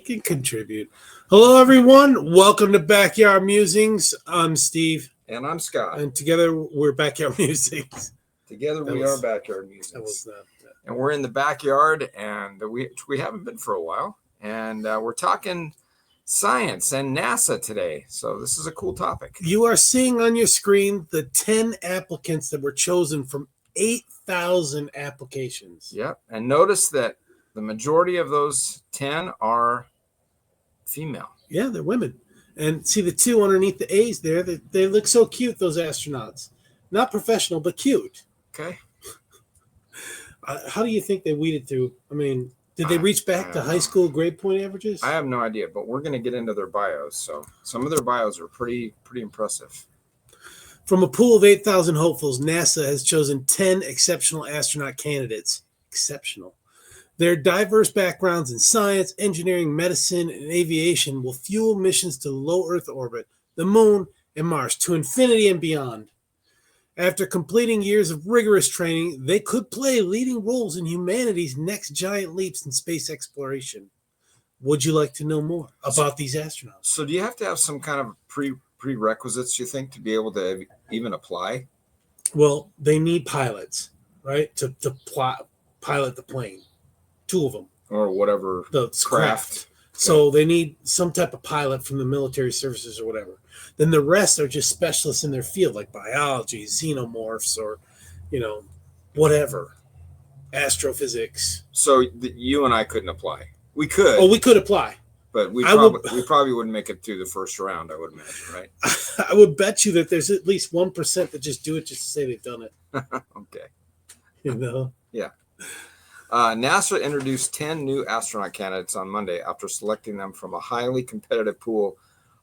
can contribute. Hello, everyone. Welcome to Backyard Musings. I'm Steve. And I'm Scott. And together we're Backyard Musings. Together we are Backyard Musings. That was not. And we're in the backyard, and we haven't been for a while. And we're talking science and NASA today. So this is a cool topic. You are seeing on your screen the 10 applicants that were chosen from 8,000 applications. Yep. And notice that the majority of those 10 are female. Yeah, they're women. And see the two underneath the A's there, they look so cute, those astronauts. Not professional, but cute. Okay. How do you think they weeded through? I mean, did they reach back to high school grade point averages? I have no idea, but we're going to get into their bios. So some of their bios are pretty impressive. From a pool of 8,000 hopefuls, NASA has chosen 10 exceptional astronaut candidates. Exceptional. Their diverse backgrounds in science, engineering, medicine, and aviation will fuel missions to low Earth orbit, the Moon, and Mars to infinity and beyond. After completing years of rigorous training, they could play leading roles in humanity's next giant leaps in space exploration. Would you like to know more about these astronauts? So do you have to have some kind of prerequisites, you think, to be able to even apply? Well, they need pilots, right, to pilot the plane. 2 of them. Or whatever. The craft. So they need some type of pilot from the military services or whatever. Then the rest are just specialists in their field, like biology, xenomorphs, or, whatever. Astrophysics. So you and I couldn't apply. We could. Oh, we could apply. But we probably wouldn't make it through the first round, I would imagine, right? I would bet you that there's at least 1% that just do it just to say they've done it. Okay. Yeah. NASA introduced 10 new astronaut candidates on Monday after selecting them from a highly competitive pool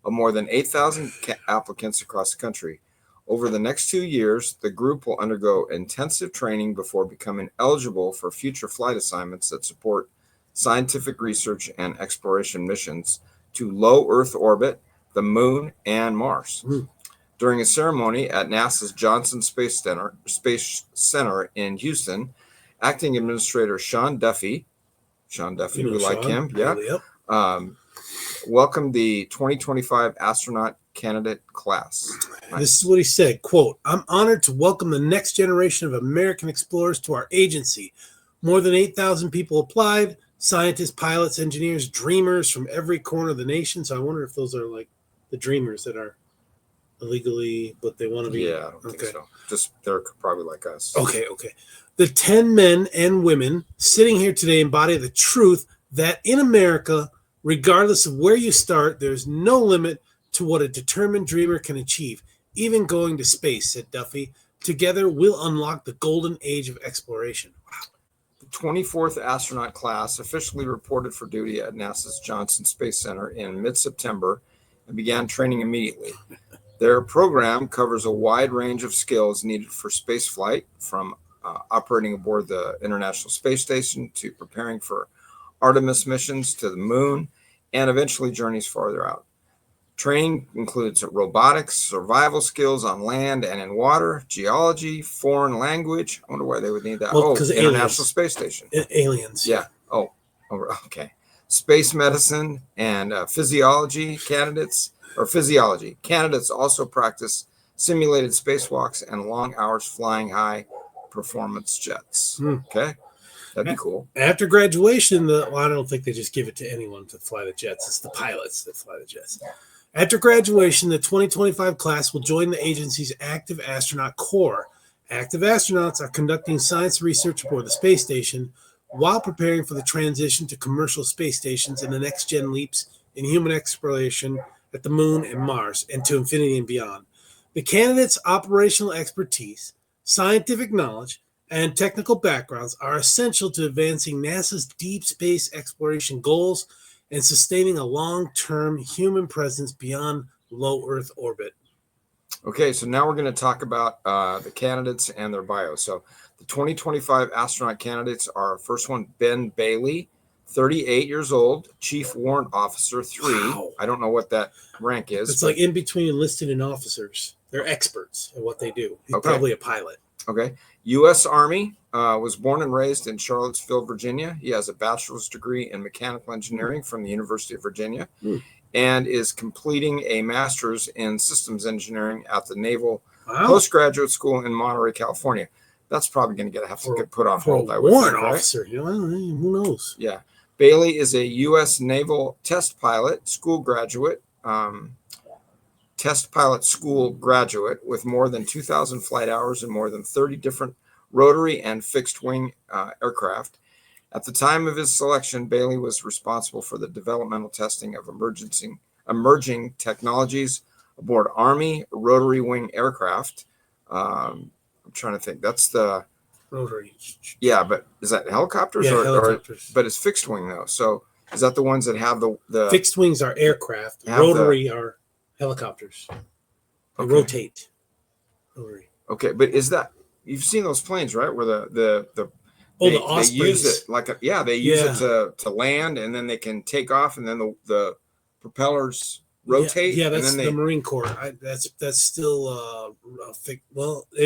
of more than 8,000 applicants across the country. Over the next 2 years, the group will undergo intensive training before becoming eligible for future flight assignments that support scientific research and exploration missions to low Earth orbit, the Moon, and Mars. During a ceremony at NASA's Johnson Space Center in Houston, Acting Administrator Sean Duffy, we like him, welcomed the 2025 astronaut candidate class. Nice. This is what he said, quote, "I'm honored to welcome the next generation of American explorers to our agency. More than 8,000 people applied, scientists, pilots, engineers, dreamers from every corner of the nation." So I wonder if those are like the dreamers that are illegally, but they want to be. Yeah, I don't think so. Just they're probably like us. Okay. The 10 men and women sitting here today embody the truth that in America, regardless of where you start, there's no limit to what a determined dreamer can achieve, even going to space, said Duffy. Together, we'll unlock the golden age of exploration. Wow. The 24th astronaut class officially reported for duty at NASA's Johnson Space Center in mid-September and began training immediately. Their program covers a wide range of skills needed for spaceflight, from operating aboard the International Space Station to preparing for Artemis missions to the Moon, and eventually journeys farther out. Training includes robotics, survival skills on land and in water, geology, foreign language. I wonder why they would need that. International Space Station. Aliens. Yeah. Oh, okay. Space medicine and physiology candidates also practice simulated spacewalks and long hours flying high performance jets. Okay. That'd be cool. After graduation, I don't think they just give it to anyone to fly the jets. It's the pilots that fly the jets. After graduation, the 2025 class will join the agency's active astronaut corps. Active astronauts are conducting science research aboard the space station while preparing for the transition to commercial space stations and the next-gen leaps in human exploration at the Moon and Mars and to infinity and beyond. The candidates' operational expertise, scientific knowledge, and technical backgrounds are essential to advancing NASA's deep space exploration goals and sustaining a long-term human presence beyond low Earth orbit. Okay, so now we're going to talk about the candidates and their bio. So the 2025 astronaut candidates are, first one, Ben Bailey, 38 years old, Chief Warrant Officer 3. Wow. I don't know what that rank is. It's like in between enlisted and officers. They're experts at what they do. He's probably a pilot. Okay. U.S. Army, was born and raised in Charlottesville, Virginia. He has a bachelor's degree in mechanical engineering from the University of Virginia and is completing a master's in systems engineering at the Naval Postgraduate School in Monterey, California. That's probably going to have to get put on hold. For a warrant officer, who knows? Yeah. Bailey is a U.S. Naval test pilot, school graduate, test pilot school graduate with more than 2,000 flight hours and more than 30 different rotary and fixed wing aircraft. At the time of his selection, Bailey was responsible for the developmental testing of emerging technologies aboard Army rotary wing aircraft. I'm trying to think. That's the rotary. Yeah, but is that helicopters? Yeah, helicopters. But it's fixed wing though. So is that the ones that have the fixed wings are aircraft? Rotary are helicopters. They rotate. Rotary. Okay, but is that you've seen those planes, right? Where the Ospreys. They use it they use it to land, and then they can take off, and then the propellers rotate. Yeah, that's and then the Marine Corps. That's still it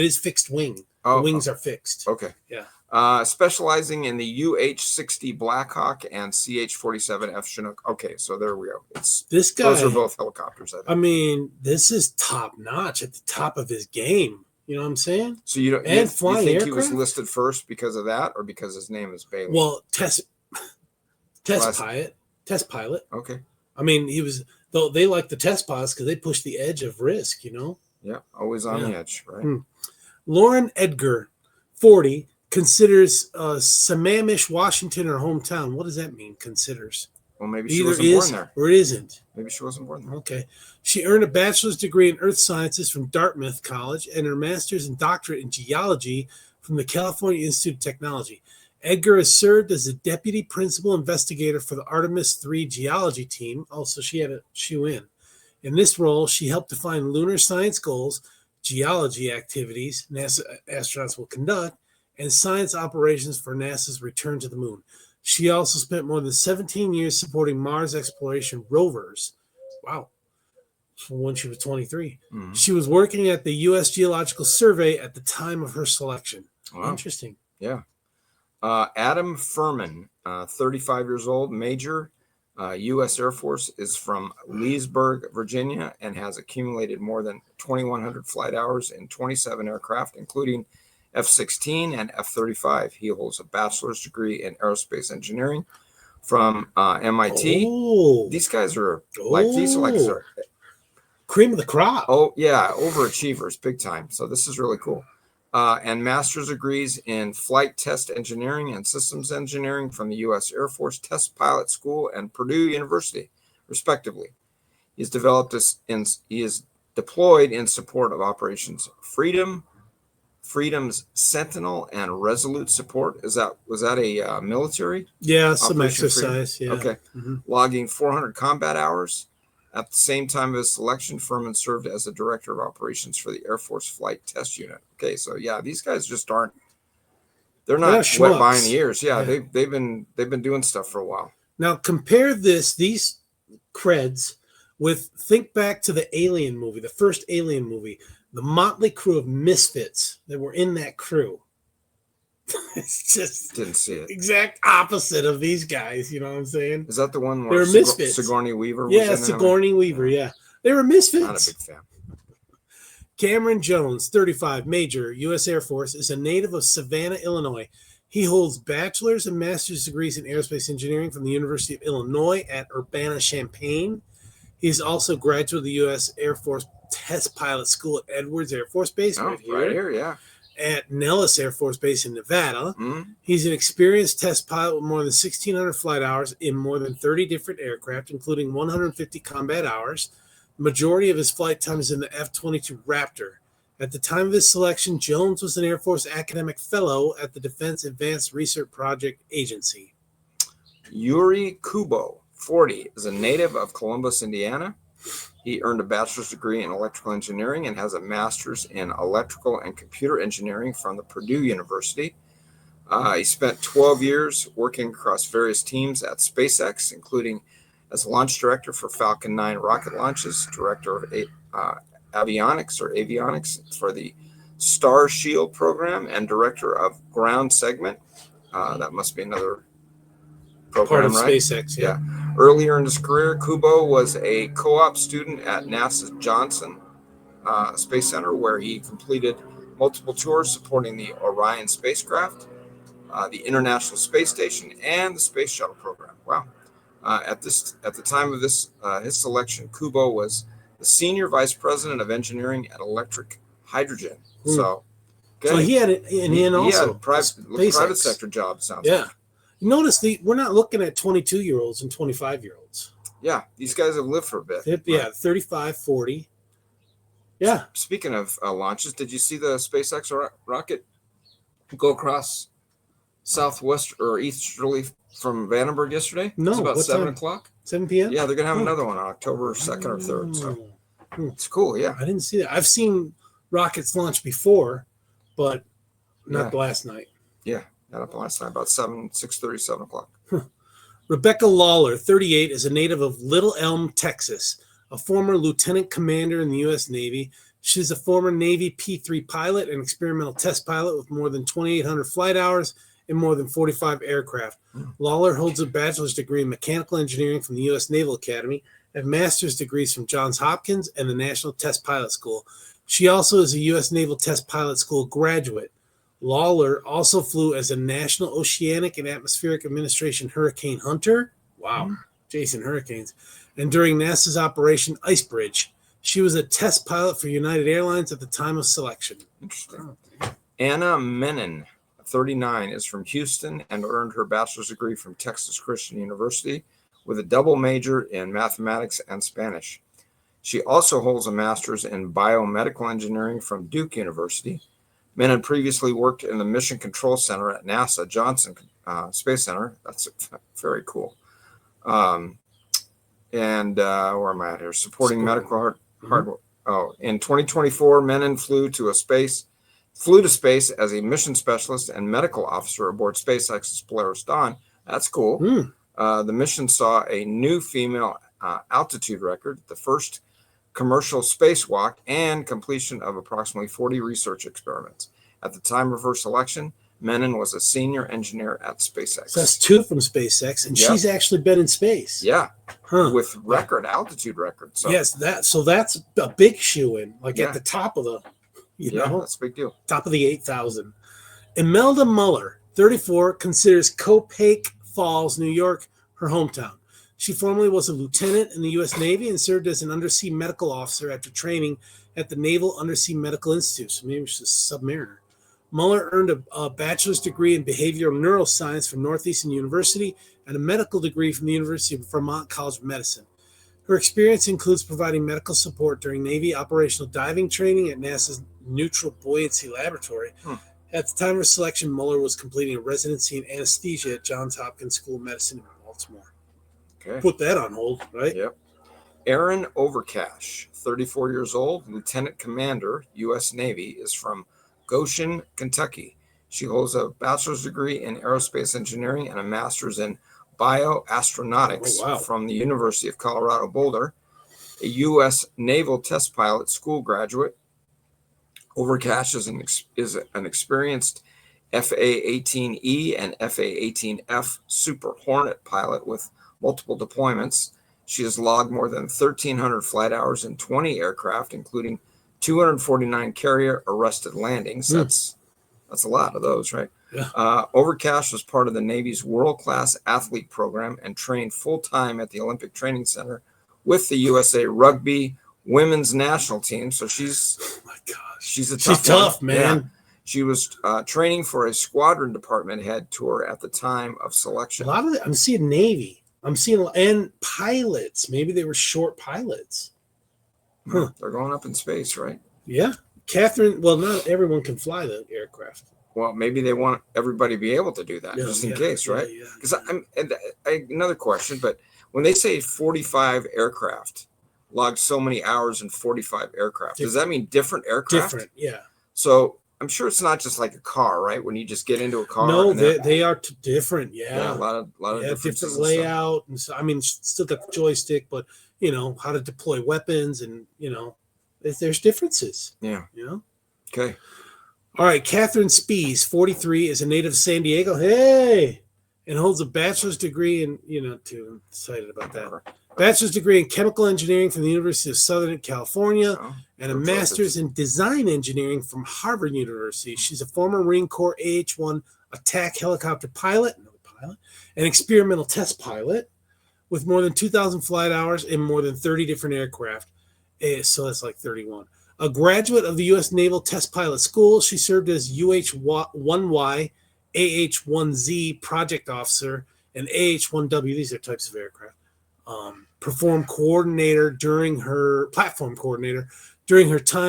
is fixed wing. The wings are fixed. Okay. Yeah. Specializing in the UH-60 Blackhawk and CH-47F Chinook. Okay, so there we go. This guy. Those are both helicopters. I mean, this is top notch at the top of his game. You know what I'm saying? So you don't and you flying think aircraft? He was listed first because of that, or because his name is Bailey? Well, test pilot. Okay. I mean, he was though they like the test pilots because they push the edge of risk. Yeah, always on the edge, right? Lauren Edgar, 40, considers Sammamish, Washington, her hometown. What does that mean? Considers. Well, maybe she wasn't born there, or it isn't. Maybe she wasn't born there. Okay. She earned a bachelor's degree in earth sciences from Dartmouth College and her master's and doctorate in geology from the California Institute of Technology. Edgar has served as a deputy principal investigator for the Artemis III geology team. Also, she had a shoe-in. In this role, she helped define lunar science goals, geology activities NASA astronauts will conduct, and science operations for NASA's return to the moon. She also spent more than 17 years supporting Mars exploration rovers. Wow. From when she was 23. Mm-hmm. She was working at the U.S. Geological Survey at the time of her selection. Wow. Interesting. Yeah. Adam Furman, 35 years old, Major, U.S. Air Force, is from Leesburg, Virginia, and has accumulated more than 2,100 flight hours in 27 aircraft, including F-16 and F-35. He holds a bachelor's degree in aerospace engineering from MIT. Oh. These guys are these are cream of the crop. Oh, yeah, overachievers, big time. So this is really cool. And master's degrees in flight test engineering and systems engineering from the U.S. Air Force Test Pilot School and Purdue University, respectively. He is deployed in support of Operations Freedom's Sentinel, and Resolute support. Was that a military? Yeah, some exercise. Freedom? Yeah. Okay. Mm-hmm. Logging 400 combat hours. At the same time of his selection, Furman served as the director of operations for the Air Force Flight Test Unit. Okay, so yeah, these guys just aren't. They're not wet behind the ears. Yeah, they've been doing stuff for a while. Now compare these creds with, think back to the Alien movie, the first Alien movie, the motley crew of misfits that were in that crew. It's just didn't see it. Exact opposite of these guys. You know what I'm saying? Is that the one where they were misfits? Sigourney Weaver was in Sigourney Weaver. Yeah, they were misfits. Not a big fan. Cameron Jones, 35, Major, U.S. Air Force, is a native of Savannah, Illinois. He holds bachelor's and master's degrees in aerospace engineering from the University of Illinois at Urbana-Champaign. He's also a graduate of the U.S. Air Force Test Pilot School at Edwards Air Force Base. Right here, yeah. At Nellis Air Force Base in Nevada. Mm-hmm. He's an experienced test pilot with more than 1,600 flight hours in more than 30 different aircraft, including 150 combat hours. The majority of his flight time is in the F-22 Raptor. At the time of his selection, Jones was an Air Force academic fellow at the Defense Advanced Research Project Agency. Yuri Kubo, 40, is a native of Columbus, Indiana. He earned a bachelor's degree in electrical engineering and has a master's in electrical and computer engineering from the Purdue University. He spent 12 years working across various teams at SpaceX, including as launch director for Falcon 9 rocket launches, director of avionics for the Star Shield program and director of ground segment. That must be another program, Part of right? SpaceX, yeah. Earlier in his career, Kubo was a co-op student at NASA's Johnson Space Center, where he completed multiple tours supporting the Orion spacecraft, the International Space Station, and the Space Shuttle program. Wow. At the time of his selection, Kubo was the senior vice president of engineering at Electric Hydrogen. So, okay. So he had it, and he also had private sector jobs. Sounds like. You notice we're not looking at 22-year-olds and 25-year-olds. Yeah, these guys have lived for a bit. Yeah, 35, 40. Yeah. Speaking of launches, did you see the SpaceX rocket go across southwest or easterly from Vandenberg yesterday? No. It's about 7 o'clock. 7 p.m.? Yeah, they're going to have another one on October 2nd or 3rd. So it's cool, yeah. I didn't see that. I've seen rockets launch before, but not last night. Yeah, not up last night, about 6:30, 7 o'clock. Rebecca Lawler, 38, is a native of Little Elm, Texas, a former lieutenant commander in the U.S. Navy. She's a former Navy P-3 pilot and experimental test pilot with more than 2,800 flight hours and more than 45 aircraft. Lawler holds a bachelor's degree in mechanical engineering from the U.S. Naval Academy and master's degrees from Johns Hopkins and the National Test Pilot School. She also is a U.S. Naval Test Pilot School graduate. Lawler also flew as a National Oceanic and Atmospheric Administration Hurricane Hunter. Wow, Jason Hurricanes. And during NASA's Operation Icebridge, she was a test pilot for United Airlines at the time of selection. Interesting. Anna Menon, 39, is from Houston and earned her bachelor's degree from Texas Christian University with a double major in mathematics and Spanish. She also holds a master's in biomedical engineering from Duke University. Menon previously worked in the Mission Control Center at NASA Johnson Space Center. That's very cool. And where am I at here? Supporting medical hardware. Oh, in 2024, Menon flew to space as a mission specialist and medical officer aboard SpaceX's Polaris Dawn. That's cool. The mission saw a new female altitude record, the first commercial spacewalk, and completion of approximately 40 research experiments. At the time of her selection, Menon was a senior engineer at SpaceX. So that's 2 from SpaceX, and she's actually been in space. Yeah, with altitude records. So. Yes, that's a big shoe-in, at the top of the, that's a big deal. Top of the 8,000. Imelda Muller, 34, considers Copake Falls, New York, her hometown. She formerly was a lieutenant in the U.S. Navy and served as an undersea medical officer after training at the Naval Undersea Medical Institute. So maybe she's a submariner. Muller earned a bachelor's degree in behavioral neuroscience from Northeastern University and a medical degree from the University of Vermont College of Medicine. Her experience includes providing medical support during Navy operational diving training at NASA's Neutral Buoyancy Laboratory. At the time of her selection, Muller was completing a residency in anesthesia at Johns Hopkins School of Medicine in Baltimore. Okay. Put that on hold, right? Yep. Aaron Overcash, 34 years old, Lieutenant Commander, U.S. Navy, is from Goshen, Kentucky. She holds a bachelor's degree in aerospace engineering and a master's in bioastronautics from the University of Colorado Boulder. A U.S. Naval Test Pilot School graduate, Overcash is an experienced FA-18E and FA-18F Super Hornet pilot with multiple deployments. She has logged more than 1,300 flight hours in 20 aircraft, including 249 carrier arrested landings. That's a lot of those, right? Yeah. Overcash was part of the Navy's world-class athlete program and trained full-time at the Olympic Training Center with the USA Rugby women's national team. So she's tough, man. Yeah. She was training for a squadron department head tour at the time of selection. A lot of I'm seeing Navy. And pilots. Maybe they were short pilots. They're going up in space, right? Yeah. Catherine, well, not everyone can fly the aircraft. Well, maybe they want everybody to be able to do that just in case, right? Because another question, but when they say 45 aircraft logged so many hours in 45 aircraft, does that mean different aircraft? Different, yeah. So I'm sure it's not just like a car, right? When you just get into a car. No, they are different. Yeah, a lot of different layout, and so still got the joystick, but how to deploy weapons, and there's differences. Yeah. You know. Okay. All right, Catherine Spees, 43, is a native of San Diego. Hey, and holds a bachelor's degree in, too. I'm excited about that. Bachelor's degree in chemical engineering from the University of Southern California, and a master's in design engineering from Harvard University. She's a former Marine Corps AH-1 attack helicopter pilot, an experimental test pilot with more than 2,000 flight hours in more than 30 different aircraft. So that's like 31. A graduate of the U.S. Naval Test Pilot School, she served as UH-1Y, AH-1Z project officer, and AH-1W. These are types of aircraft. Platform coordinator during her time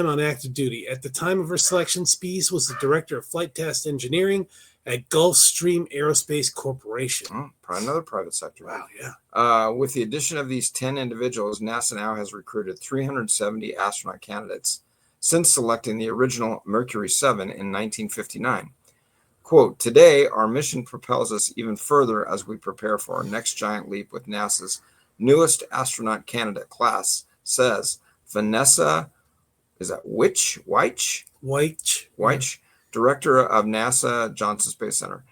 on active duty. At the time of her selection, Spees was the director of flight test engineering at Gulfstream Aerospace Corporation. Another private sector. Wow, yeah. With the addition of these 10 individuals, NASA now has recruited 370 astronaut candidates since selecting the original Mercury 7 in 1959. Quote, today, our mission propels us even further as we prepare for our next giant leap with NASA's newest astronaut candidate class, says Vanessa, is that Weich, director of NASA Johnson Space Center.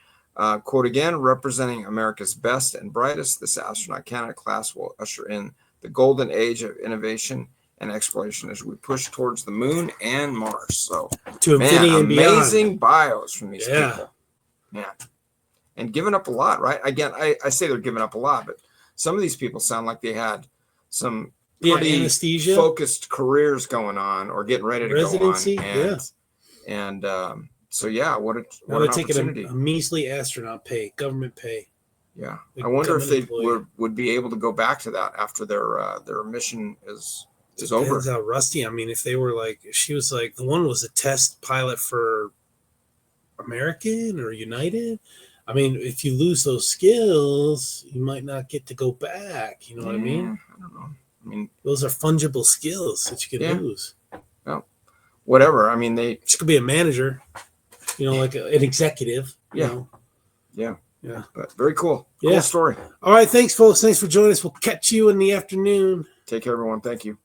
Quote again, representing America's best and brightest, this astronaut candidate class will usher in the golden age of innovation and exploration as we push towards the moon and Mars. So, to infinity and amazing beyond. bios from these people. Man. And giving up a lot, right? Again, I say they're giving up a lot, but some of these people sound like they had some pretty anesthesia, focused careers going on or getting ready to residency, go on. And so, what an opportunity. A measly astronaut pay, government pay. Yeah. I wonder if they would be able to go back to that after their mission is over. Depends how rusty. I mean, if they were she was the one was a test pilot for American or United. I mean, if you lose those skills, you might not get to go back. You know what I mean? I don't know. I mean, those are fungible skills that you can lose. Well, whatever. I mean, she could be a manager, like an executive. Yeah. Yeah. But very cool. Cool story. All right. Thanks, folks. Thanks for joining us. We'll catch you in the afternoon. Take care, everyone. Thank you.